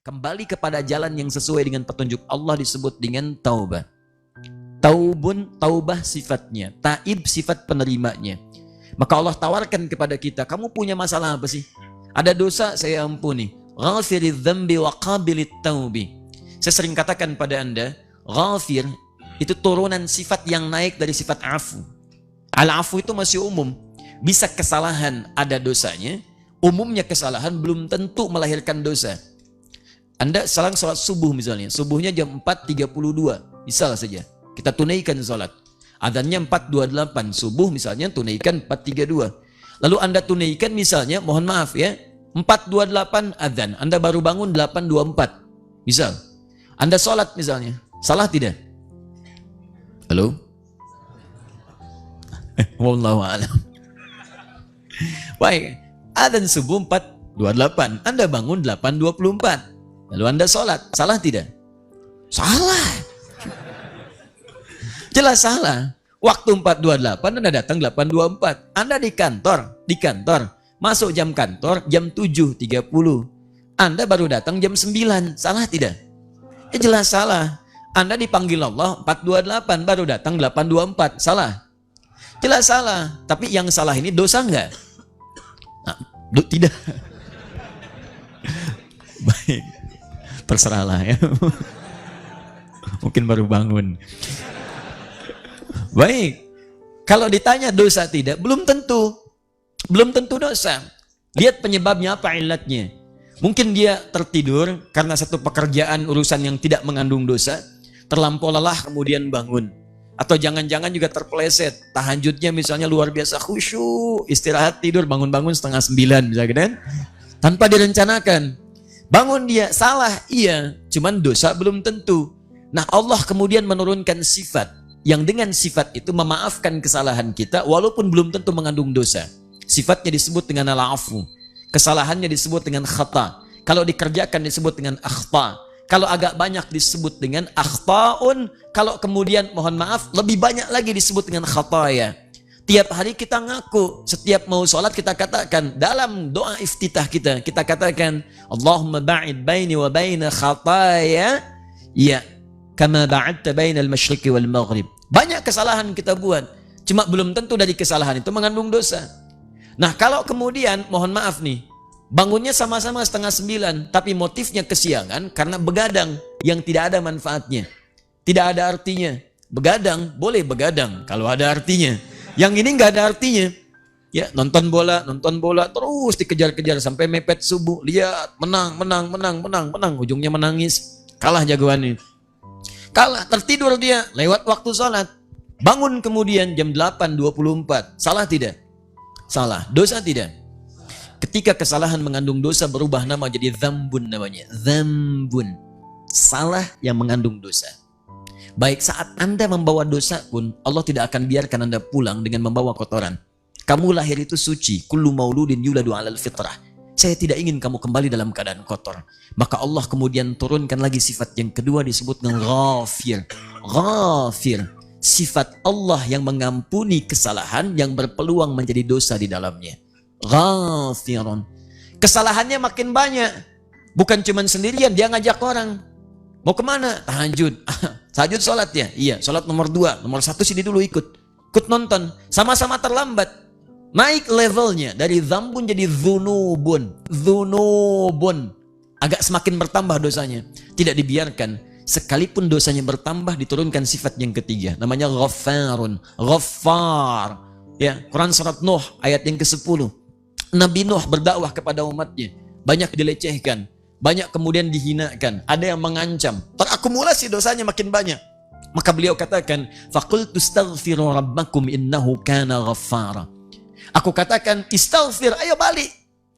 kembali kepada jalan yang sesuai dengan petunjuk Allah disebut dengan taubah. Taubun, taubah sifatnya, taib sifat penerimanya. Maka Allah tawarkan kepada kita, kamu punya masalah apa sih? Ada dosa, saya ampuni. Ghafiriz dzambi wa qabilit taubi. Saya sering katakan pada Anda, ghafir itu turunan sifat yang naik dari sifat afu. Al-afu itu masih umum. Bisa kesalahan ada dosanya, umumnya kesalahan belum tentu melahirkan dosa. Anda selang sholat subuh misalnya, subuhnya jam 4.32, misal saja. Kita tunaikan sholat. Adhannya 4.28, subuh misalnya tunaikan 4.32. Lalu Anda tunaikan misalnya, mohon maaf ya, 4.28 adhan, Anda baru bangun 8.24. Misal, Anda sholat misalnya, salah tidak? Halo? Wallahu a'lam. Baik, adhan subuh 4.28, Anda bangun 8.24. Lalu Anda sholat, salah tidak? Salah. Jelas salah. Waktu 4.28 Anda datang 8.24. Anda di kantor, masuk jam kantor jam 7.30. Anda baru datang jam 9. Salah tidak? Jelas salah. Anda dipanggil Allah 4.28, baru datang 8.24. Salah. Jelas salah. Tapi yang salah ini dosa enggak? Nah, tidak. Baik. Terserahlah ya. Mungkin baru bangun. Baik, kalau ditanya dosa tidak, belum tentu dosa. Lihat penyebabnya apa, ilatnya. Mungkin dia tertidur karena satu pekerjaan urusan yang tidak mengandung dosa, terlampau lelah kemudian bangun. Atau jangan-jangan juga terpeleset, tahajudnya misalnya luar biasa khusyuk, istirahat tidur, bangun-bangun 8:30 misalnya kan? Tanpa direncanakan. Bangun dia, salah, iya, cuman dosa belum tentu. Nah Allah kemudian menurunkan sifat yang dengan sifat itu memaafkan kesalahan kita walaupun belum tentu mengandung dosa. Sifatnya disebut dengan al-afu. Kesalahannya disebut dengan khata. Kalau dikerjakan disebut dengan akhta. Kalau agak banyak disebut dengan akhtaun. Kalau kemudian mohon maaf lebih banyak lagi disebut dengan khataya. Tiap hari kita ngaku, setiap mau sholat kita katakan, dalam doa iftitah kita katakan, Allahumma ba'id baini wa baina khataya ya kama ba'adta bainal masyriqi wal maghrib. Banyak kesalahan kita buat, cuma belum tentu dari kesalahan itu mengandung dosa. Nah kalau kemudian, mohon maaf nih, bangunnya sama-sama 8:30, tapi motifnya kesiangan karena begadang yang tidak ada manfaatnya, tidak ada artinya. Begadang, boleh begadang kalau ada artinya. Yang ini nggak ada artinya. Ya, nonton bola terus dikejar-kejar sampai mepet subuh. Lihat, menang, ujungnya menangis, kalah jagoannya. Kalah, tertidur dia lewat waktu sholat. Bangun kemudian jam 8.24. Salah tidak? Salah. Dosa tidak? Ketika kesalahan mengandung dosa berubah nama jadi dzambun namanya. Dzambun. Salah yang mengandung dosa. Baik saat Anda membawa dosa pun Allah tidak akan biarkan Anda pulang dengan membawa kotoran. Kamu lahir itu suci. Kullu mauludin yuladu 'alal fitrah. Saya tidak ingin kamu kembali dalam keadaan kotor. Maka Allah kemudian turunkan lagi sifat yang kedua disebut dengan ghafir. Ghafir. Sifat Allah yang mengampuni kesalahan yang berpeluang menjadi dosa di dalamnya. Ghafirun. Kesalahannya makin banyak. Bukan cuma sendirian, dia ngajak orang. Mau kemana? Tahajud. Tahajud sholat ya? Iya, sholat nomor 2. Nomor 1 sini dulu ikut nonton. Sama-sama terlambat. Naik levelnya dari dzambun jadi dzunubun. Agak semakin bertambah dosanya. Tidak dibiarkan. Sekalipun dosanya bertambah, diturunkan sifat yang ketiga. Namanya ghaffarun. Ghaffar. Ya, Quran surat Nuh ayat yang ke-10. Nabi Nuh berdakwah kepada umatnya. Banyak dilecehkan. Banyak kemudian dihinakan. Ada yang mengancam. Terakumulasi dosanya makin banyak. Maka beliau katakan, faqultu astaghfiru rabbakum innahu kana ghaffara. Aku katakan, istaghfir, ayo balik.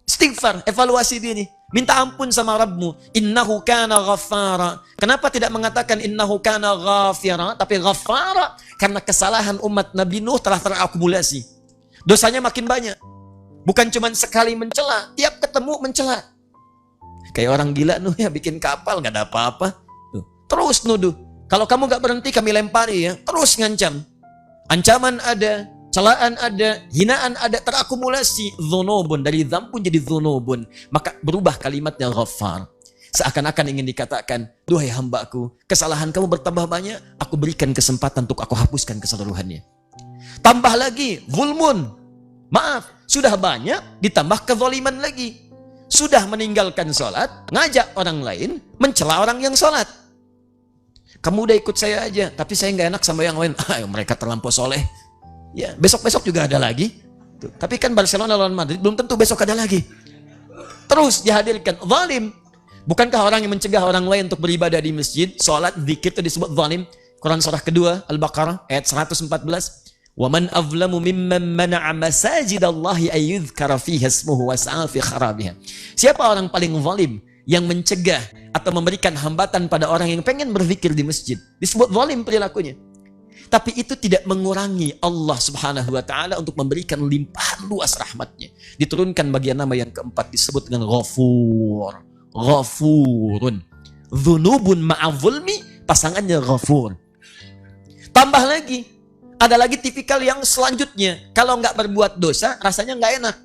Istighfar, evaluasi diri. Minta ampun sama Rabbmu. Innahu kana ghaffara. Kenapa tidak mengatakan innahu kana ghafira, tapi ghaffara? Karena kesalahan umat Nabi Nuh telah terakumulasi. Dosanya makin banyak. Bukan cuma sekali mencela, tiap ketemu mencela. Kayak orang gila Nuh ya, bikin kapal gak ada apa-apa. Terus nuduh. Kalau kamu gak berhenti kami lempari ya. Terus ngancam. Ancaman ada, celaan ada, hinaan ada, terakumulasi. Dzunubun, dari dzambun jadi dzunubun. Maka berubah kalimatnya ghaffar. Seakan-akan ingin dikatakan, duhai hambaku, kesalahan kamu bertambah banyak, aku berikan kesempatan untuk aku hapuskan keseluruhannya. Tambah lagi, zulmun. Maaf, sudah banyak, ditambah kezaliman lagi. Sudah meninggalkan sholat, ngajak orang lain, mencela orang yang sholat. Kamu udah ikut saya aja, tapi saya nggak enak sama yang lain. Mereka terlampau soleh. Ya, besok-besok juga ada lagi. Tuh. Tapi kan Barcelona lawan Madrid, belum tentu besok ada lagi. Terus dihadirkan, zalim. Bukankah orang yang mencegah orang lain untuk beribadah di masjid, sholat, zikir itu disebut zalim? Quran surah kedua, Al-Baqarah, ayat 114. وَمَنْ أَظْلَمُ مِمَّنْ مَنَعَ مَسَاجِدَ اللَّهِ أَن يُذْكَرَ فِيهَا اسْمُهُ وَسَعَى فِي خَرَابِهَا. Siapa orang paling zalim yang mencegah atau memberikan hambatan pada orang yang pengen berzikir di masjid? Disebut zalim perilakunya. Tapi itu tidak mengurangi Allah subhanahu wa ta'ala untuk memberikan limpahan luas rahmatnya. Diturunkan bagian nama yang keempat disebut dengan Ghafur. Ghafurun. Dzunubun ma'adzulmi, pasangannya Ghafur. Tambah lagi, ada lagi tipikal yang selanjutnya. Kalau nggak berbuat dosa, rasanya nggak enak.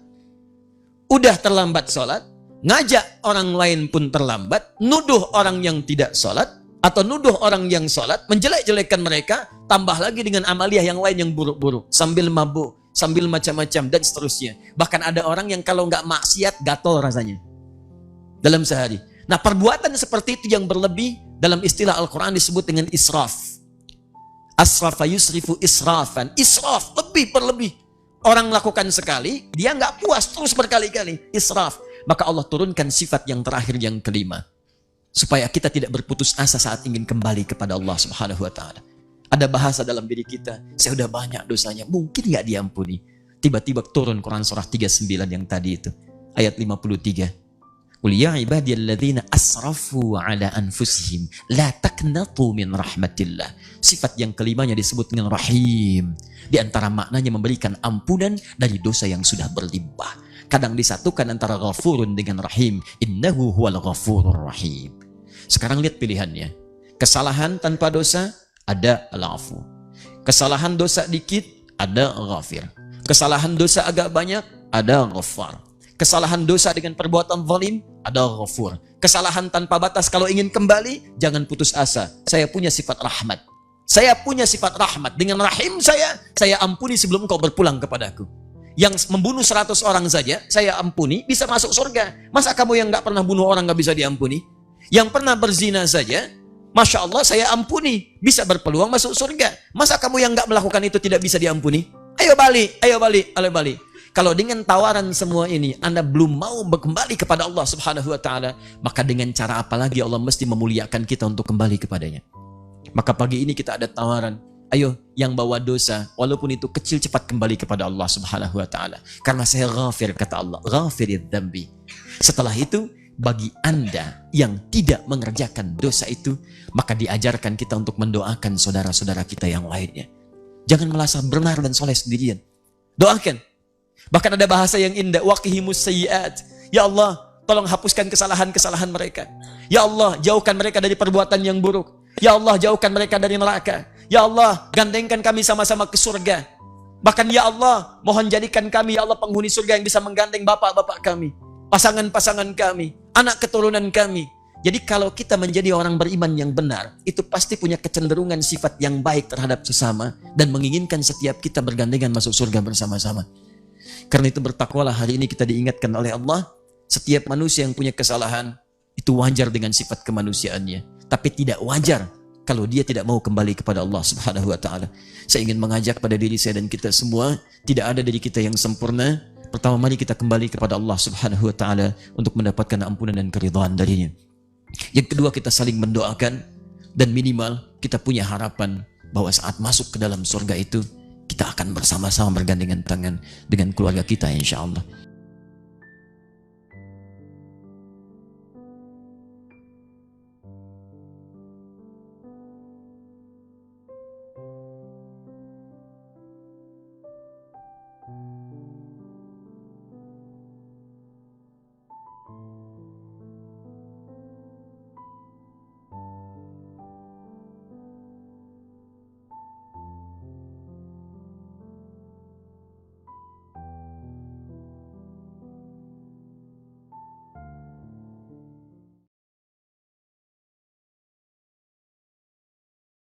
Udah terlambat sholat, ngajak orang lain pun terlambat, nuduh orang yang tidak sholat, atau nuduh orang yang sholat, menjelek-jelekan mereka, tambah lagi dengan amalia yang lain yang buruk-buruk, sambil mabuk, sambil macam-macam, dan seterusnya. Bahkan ada orang yang kalau nggak maksiat, gatal rasanya dalam sehari. Nah, perbuatan seperti itu yang berlebih, dalam istilah Al-Quran disebut dengan israf. Asrafa yusrifu israfan. Israf, lebih berlebih. Orang lakukan sekali, dia nggak puas, terus berkali-kali. Israf. Maka Allah turunkan sifat yang terakhir, yang kelima. Supaya kita tidak berputus asa saat ingin kembali kepada Allah subhanahu wa ta'ala. Ada bahasa dalam diri kita, saya udah banyak dosanya, mungkin nggak diampuni. Tiba-tiba turun Quran surah 39 yang tadi itu. Ayat 53. Qul ya ibadiyalladzina asrafu ala anfusihim la taqnatu min rahmatillah. Sifat yang kelimanya disebut dengan Rahim. Di antara maknanya memberikan ampunan dari dosa yang sudah berlimpah. Kadang disatukan antara Ghafurun dengan Rahim. Innahu huwal ghafurur rahim. Sekarang lihat pilihannya. Kesalahan tanpa dosa ada al-afu. Kesalahan dosa dikit ada ghafir. Kesalahan dosa agak banyak ada ghafar. Kesalahan dosa dengan perbuatan zalim ada ghafur. Kesalahan tanpa batas, kalau ingin kembali jangan putus asa. Saya punya sifat rahmat. Saya punya sifat rahmat. Dengan rahim saya ampuni sebelum kau berpulang kepadaku. Yang membunuh 100 orang saja saya ampuni, bisa masuk surga. Masa kamu yang nggak pernah bunuh orang nggak bisa diampuni? Yang pernah berzina saja, Masya Allah saya ampuni, bisa berpeluang masuk surga. Masa kamu yang nggak melakukan itu tidak bisa diampuni? Ayo balik, ayo balik, ayo balik. Kalau dengan tawaran semua ini Anda belum mau kembali kepada Allah subhanahu wa ta'ala, maka dengan cara apa lagi Allah mesti memuliakan kita untuk kembali kepadanya. Maka pagi ini kita ada tawaran, ayo yang bawa dosa walaupun itu kecil, cepat kembali kepada Allah subhanahu wa ta'ala. Karena saya ghafir, kata Allah, ghafirid dzambi. Setelah itu bagi Anda yang tidak mengerjakan dosa itu, maka diajarkan kita untuk mendoakan saudara-saudara kita yang lainnya. Jangan merasa benar dan soleh sendirian. Doakan. Bahkan ada bahasa yang indah, waqihimus sayyiat. Ya Allah, tolong hapuskan kesalahan-kesalahan mereka. Ya Allah, jauhkan mereka dari perbuatan yang buruk. Ya Allah, jauhkan mereka dari neraka. Ya Allah, gandengkan kami sama-sama ke surga. Bahkan ya Allah, mohon jadikan kami ya Allah penghuni surga yang bisa menggandeng bapak-bapak kami, pasangan-pasangan kami, anak keturunan kami. Jadi kalau kita menjadi orang beriman yang benar, itu pasti punya kecenderungan sifat yang baik terhadap sesama dan menginginkan setiap kita bergandengan masuk surga bersama-sama. Karena itu bertakwalah, hari ini kita diingatkan oleh Allah, setiap manusia yang punya kesalahan itu wajar dengan sifat kemanusiaannya, tapi tidak wajar kalau dia tidak mau kembali kepada Allah subhanahu wa ta'ala. Saya ingin mengajak pada diri saya dan kita semua, tidak ada diri kita yang sempurna. Pertama, mari kita kembali kepada Allah subhanahu wa ta'ala untuk mendapatkan ampunan dan keridhaan darinya. Yang kedua, kita saling mendoakan, dan minimal kita punya harapan bahwa saat masuk ke dalam surga itu kita akan bersama-sama bergandengan tangan dengan keluarga kita insya Allah.